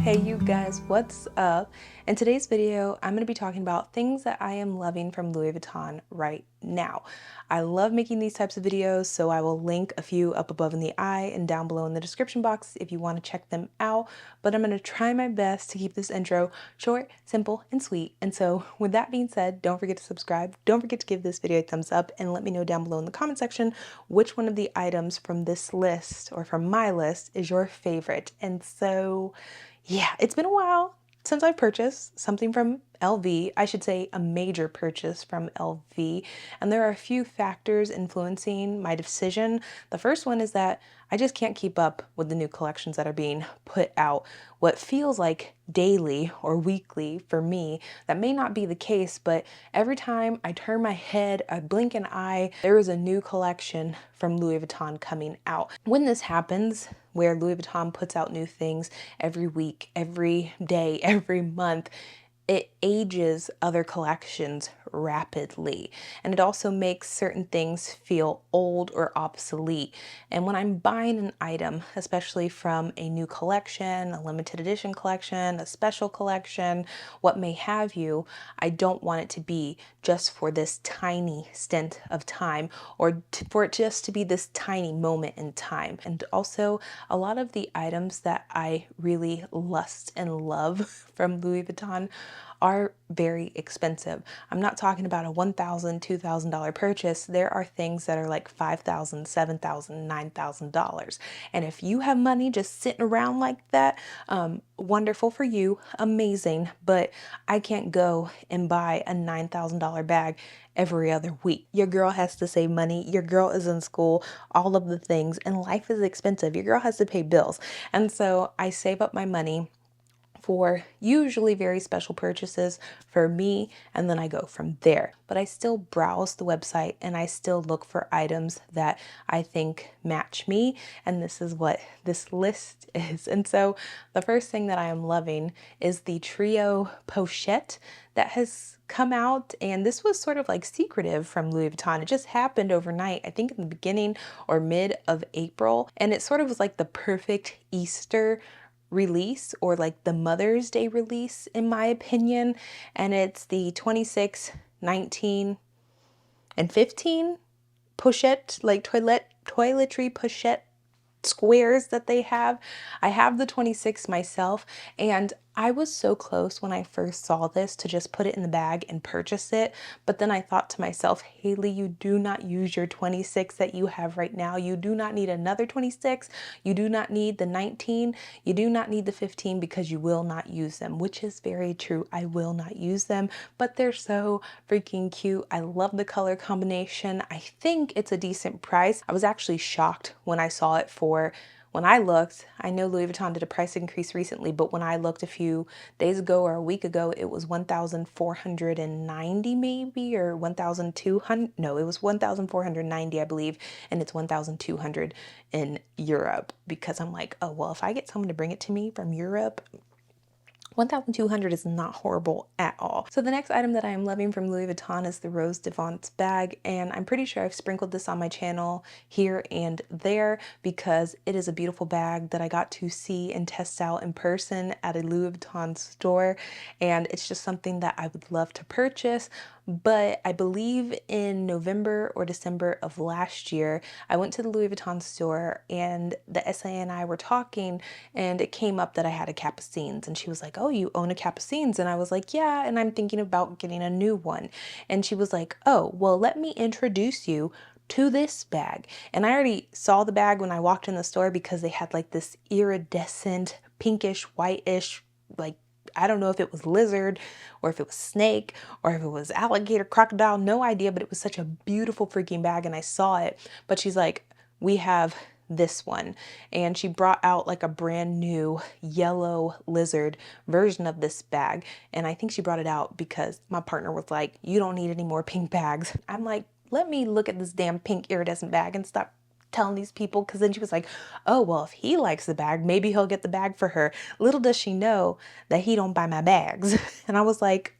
Hey you guys, what's up? In today's video, I'm going to be talking about things that I am loving from Louis Vuitton right now. I love making these types of videos, so I will link a few up above in the eye and down below in the description box if you want to check them out. But I'm going to try my best to keep this intro short, simple, and sweet. And so with that being said, don't forget to subscribe. Don't forget to give this video a thumbs up and let me know down below in the comment section which one of the items from this list or from my list is your favorite. And so yeah, it's been a while since I've purchased something from LV. I should say a major purchase from LV. And there are a few factors influencing my decision. The first one is that I just can't keep up with the new collections that are being put out. What feels like daily or weekly for me, that may not be the case, but every time I turn my head, I blink an eye, there is a new collection from Louis Vuitton coming out. When this happens, where Louis Vuitton puts out new things every week, every day, every month, it ages other collections rapidly, and it also makes certain things feel old or obsolete. And when I'm buying an item, especially from a new collection, a limited edition collection, a special collection, what may have you, I don't want it to be just for this tiny stint of time, or for it just to be this tiny moment in time. And also, a lot of the items that I really lust and love from Louis Vuitton are very expensive. I'm not talking about a $1,000, $2,000 purchase. There are things that are like $5,000, $7,000, $9,000. And if you have money just sitting around like that, wonderful for you, amazing. But I can't go and buy a $9,000 bag every other week. Your girl has to save money. Your girl is in school, all of the things, and life is expensive. Your girl has to pay bills. And so I save up my money for usually very special purchases for me, and then I go from there. But I still browse the website and I still look for items that I think match me, and this is what this list is. And so the first thing that I am loving is the trio pochette that has come out, and this was sort of like secretive from Louis Vuitton. It just happened overnight, I think in the beginning or mid of April, and it sort of was like the perfect Easter release, or like the Mother's Day release in my opinion. And it's the 26, 19, and 15 pochette, like toiletry pochette squares that they have. I have the 26 myself, and I was so close when I first saw this to just put it in the bag and purchase it. But then I thought to myself, Hayley, you do not use your 26 that you have right now. You do not need another 26. You do not need the 19. You do not need the 15, because you will not use them, which is very true. I will not use them, but they're so freaking cute. I love the color combination. I think it's a decent price. I was actually shocked when I saw it when I looked. I know Louis Vuitton did a price increase recently, but when I looked a few days ago or a week ago, it was 1,490 maybe, or 1,200. No, it was 1,490, I believe, and it's 1,200 in Europe, because I'm like, oh, well, if I get someone to bring it to me from Europe, 1,200 is not horrible at all. So the next item that I am loving from Louis Vuitton is the Rose de Vence bag, and I'm pretty sure I've sprinkled this on my channel here and there, because it is a beautiful bag that I got to see and test out in person at a Louis Vuitton store, and it's just something that I would love to purchase. But I believe in November or December of last year, I went to the Louis Vuitton store, and the SA and I were talking, and it came up that I had a Capucines, and she was like, oh, you own a Capucines? And I was like, yeah, and I'm thinking about getting a new one. And she was like, oh, well, let me introduce you to this bag. And I already saw the bag when I walked in the store, because they had like this iridescent pinkish whitish, like, I don't know if it was lizard or if it was snake or if it was alligator, crocodile, no idea, but it was such a beautiful freaking bag, and I saw it. But she's like, we have this one, and she brought out like a brand new yellow lizard version of this bag. And I think she brought it out because my partner was like, you don't need any more pink bags. I'm like, let me look at this damn pink iridescent bag and stop telling these people. Because then she was like, oh, well, if he likes the bag, maybe he'll get the bag for her. Little does she know that he don't buy my bags. And I was like,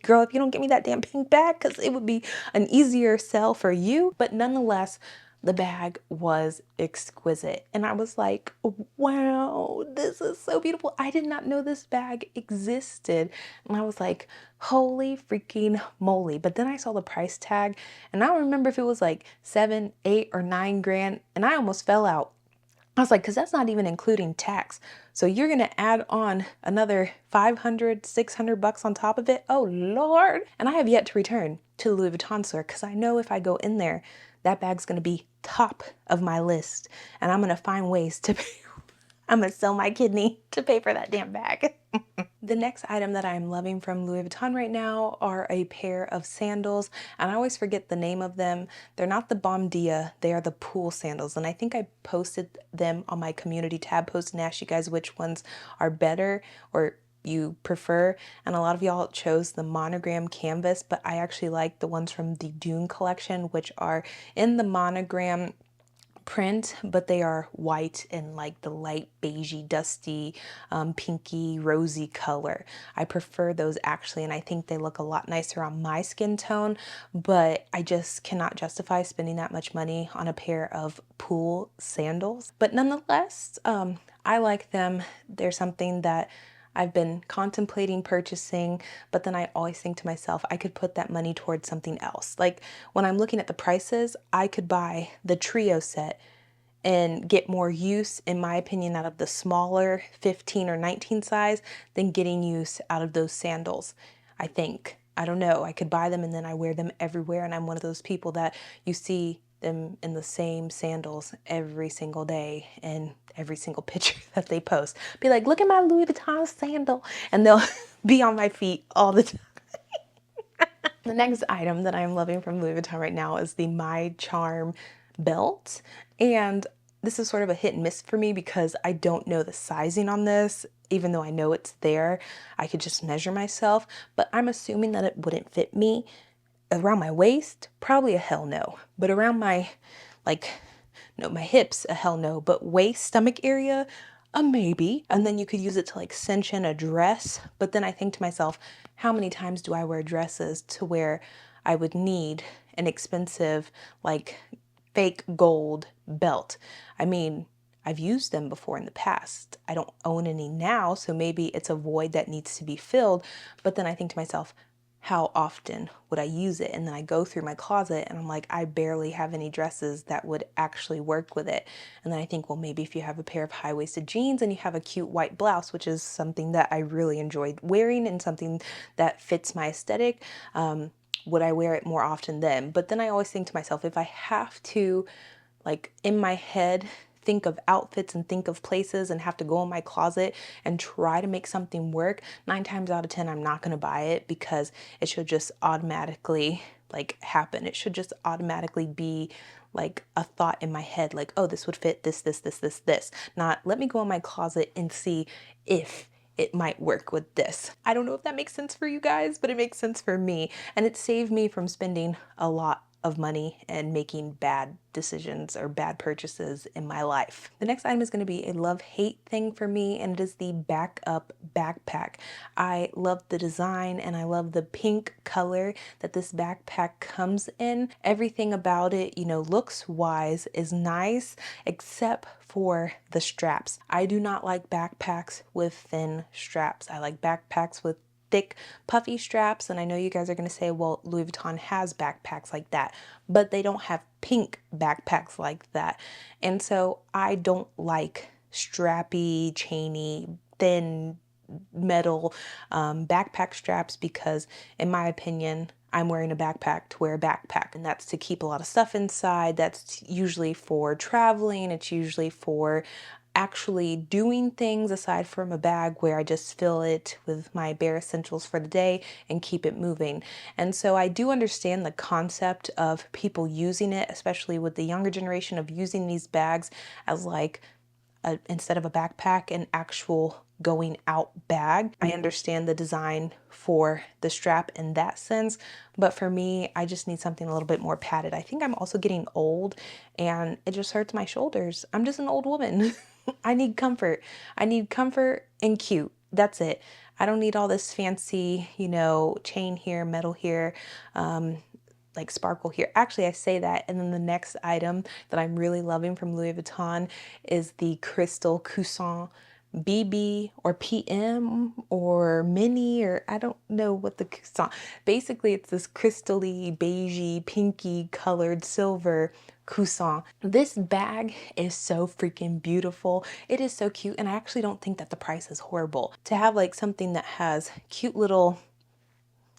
girl, if you don't get me that damn pink bag, because it would be an easier sell for you. But nonetheless, The bag was exquisite. And I was like, wow, this is so beautiful. I did not know this bag existed. And I was like, holy freaking moly. But then I saw the price tag and I don't remember if it was like 7, 8 or 9 grand. And I almost fell out. I was like, because that's not even including tax. So you're going to add on another 500, 600 bucks on top of it. Oh, Lord. And I have yet to return to the Louis Vuitton store because I know if I go in there, that bag's going to be top of my list. And I'm going to find ways to pay. I'm going to sell my kidney to pay for that damn bag. The next item that I'm loving from Louis Vuitton right now are a pair of sandals, and I always forget the name of them. They're not the Bomdia, they are the pool sandals, and I think I posted them on my community tab post and asked you guys which ones are better or you prefer, and a lot of y'all chose the monogram canvas, but I actually like the ones from the Dune collection, which are in the monogram print, but they are white and like the light beigey, dusty, pinky, rosy color. I prefer those actually, and I think they look a lot nicer on my skin tone, but I just cannot justify spending that much money on a pair of pool sandals. But nonetheless, I like them. They're something that I've been contemplating purchasing, but then I always think to myself, I could put that money towards something else. Like when I'm looking at the prices, I could buy the trio set and get more use, in my opinion, out of the smaller 15 or 19 size than getting use out of those sandals. I think, I don't know, I could buy them and then I wear them everywhere, and I'm one of those people that you see them in the same sandals every single day and every single picture that they post. Be like, look at my Louis Vuitton sandal, and they'll be on my feet all the time. The next item that I'm loving from Louis Vuitton right now is the MyCharm belt, and this is sort of a hit and miss for me because I don't know the sizing on this. Even though I know it's there, I could just measure myself, but I'm assuming that it wouldn't fit me. Around my waist, probably a hell no. But around my, no, my hips, a hell no. But waist, stomach area, a maybe. And then you could use it to like cinch in a dress. But then I think to myself, how many times do I wear dresses to where I would need an expensive, like fake gold belt? I mean, I've used them before in the past. I don't own any now, so maybe it's a void that needs to be filled. But then I think to myself, how often would I use it? And then I go through my closet and I'm like, I barely have any dresses that would actually work with it. And then I think, well, maybe if you have a pair of high-waisted jeans and you have a cute white blouse, which is something that I really enjoyed wearing and something that fits my aesthetic, would I wear it more often then? But then I always think to myself, if I have to, like in my head, think of outfits and think of places and have to go in my closet and try to make something work, 9 times out of 10 I'm not going to buy it because it should just automatically like happen. It should just automatically be like a thought in my head, like, oh, this would fit this. Not let me go in my closet and see if it might work with this. I don't know if that makes sense for you guys, but it makes sense for me. And it saved me from spending a lot of money and making bad decisions or bad purchases in my life. The next item is going to be a love-hate thing for me, and it is the backup backpack. I love the design and I love the pink color that this backpack comes in. Everything about it, you know, looks wise, is nice, except for the straps. I do not like backpacks with thin straps. I like backpacks with thick, puffy straps, and I know you guys are going to say, well, Louis Vuitton has backpacks like that, but they don't have pink backpacks like that. And so I don't like strappy, chainy, thin metal backpack straps because, in my opinion, I'm wearing a backpack to wear a backpack, and that's to keep a lot of stuff inside. That's usually for traveling. It's usually for actually doing things aside from a bag where I just fill it with my bare essentials for the day and keep it moving. And so I do understand the concept of people using it, especially with the younger generation, of using these bags as like instead of a backpack, an actual going out bag. I understand the design for the strap in that sense, but for me, I just need something a little bit more padded. I think I'm also getting old and it just hurts my shoulders. I'm just an old woman. I need comfort. I need comfort and cute. That's it. I don't need all this fancy, you know, chain here, metal here. like sparkle here. Actually, I say that, and then the next item that I'm really loving from Louis Vuitton is the crystal Coussin BB or PM or mini, or I don't know what the Coussin. Basically, it's this crystally, beigey, pinky colored silver Coussin. This bag is so freaking beautiful. It is so cute, and I actually don't think that the price is horrible. To have like something that has cute little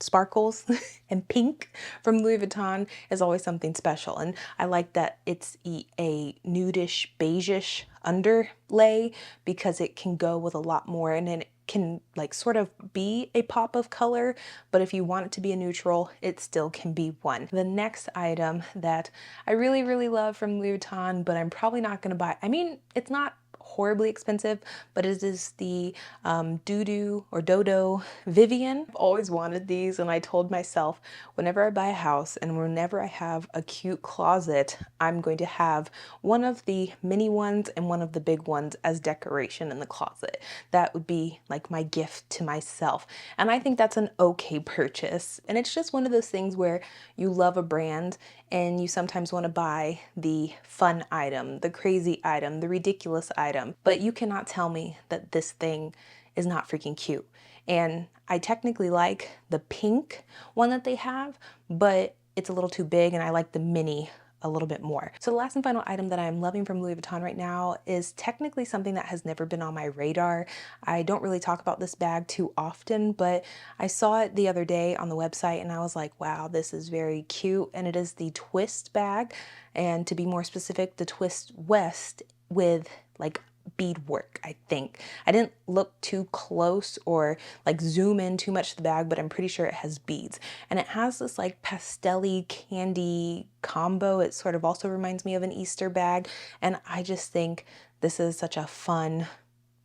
sparkles and pink from Louis Vuitton is always something special. And I like that it's a nudish, beigeish underlay because it can go with a lot more, and then it can like sort of be a pop of color, but if you want it to be a neutral, it still can be one. The next item that I really, really love from Louis Vuitton, but I'm probably not gonna buy, I mean, it's not horribly expensive, but it is the Doudou or Dodo Vivienne. I've always wanted these, and I told myself whenever I buy a house and whenever I have a cute closet, I'm going to have one of the mini ones and one of the big ones as decoration in the closet. That would be like my gift to myself. And I think that's an okay purchase. And it's just one of those things where you love a brand and you sometimes want to buy the fun item, the crazy item, the ridiculous item, but you cannot tell me that this thing is not freaking cute. And I technically like the pink one that they have, but it's a little too big, and I like the mini a little bit more. So the last and final item that I'm loving from Louis Vuitton right now is technically something that has never been on my radar. I don't really talk about this bag too often, but I saw it the other day on the website and I was like, wow, this is very cute. And it is the Twist bag. And to be more specific, the Twist West with like beadwork, I think. I didn't look too close or like zoom in too much to the bag, but I'm pretty sure it has beads. And it has this like pastel-y candy combo. It sort of also reminds me of an Easter bag. And I just think this is such a fun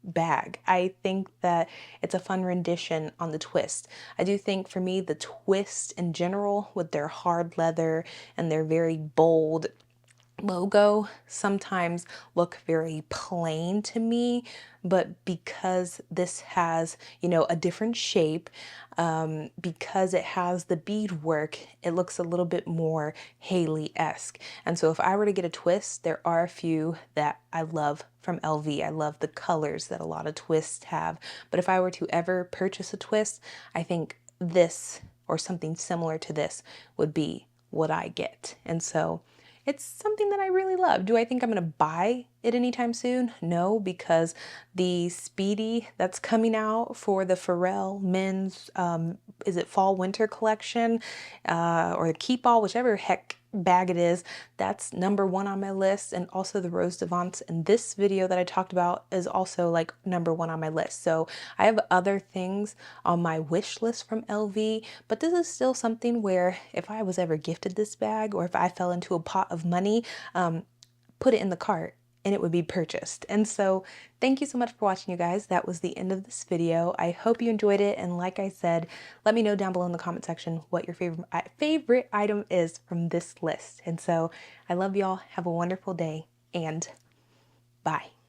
bag. I think that it's a fun rendition on the Twist. I do think for me, the Twist in general with their hard leather and their very bold logo sometimes look very plain to me, but because this has, you know, a different shape, because it has the beadwork, it looks a little bit more Hayley-esque. And so if I were to get a Twist, there are a few that I love from LV. I love the colors that a lot of Twists have. But if I were to ever purchase a Twist, I think this or something similar to this would be what I get. And so it's something that I really love. Do I think I'm gonna buy it anytime soon? No, because the Speedy that's coming out for the Pharrell men's, is it fall winter collection, or the Keep All, whichever heck bag it is, that's #1 on my list. And also the Rose Devants in this video that I talked about is also like #1 on my list. So I have other things on my wish list from LV, but this is still something where if I was ever gifted this bag or if I fell into a pot of money, put it in the cart and it would be purchased. And so thank you so much for watching, you guys. That was the end of this video. I hope you enjoyed it. And like I said, let me know down below in the comment section what your favorite item is from this list. And so I love y'all. Have a wonderful day and bye.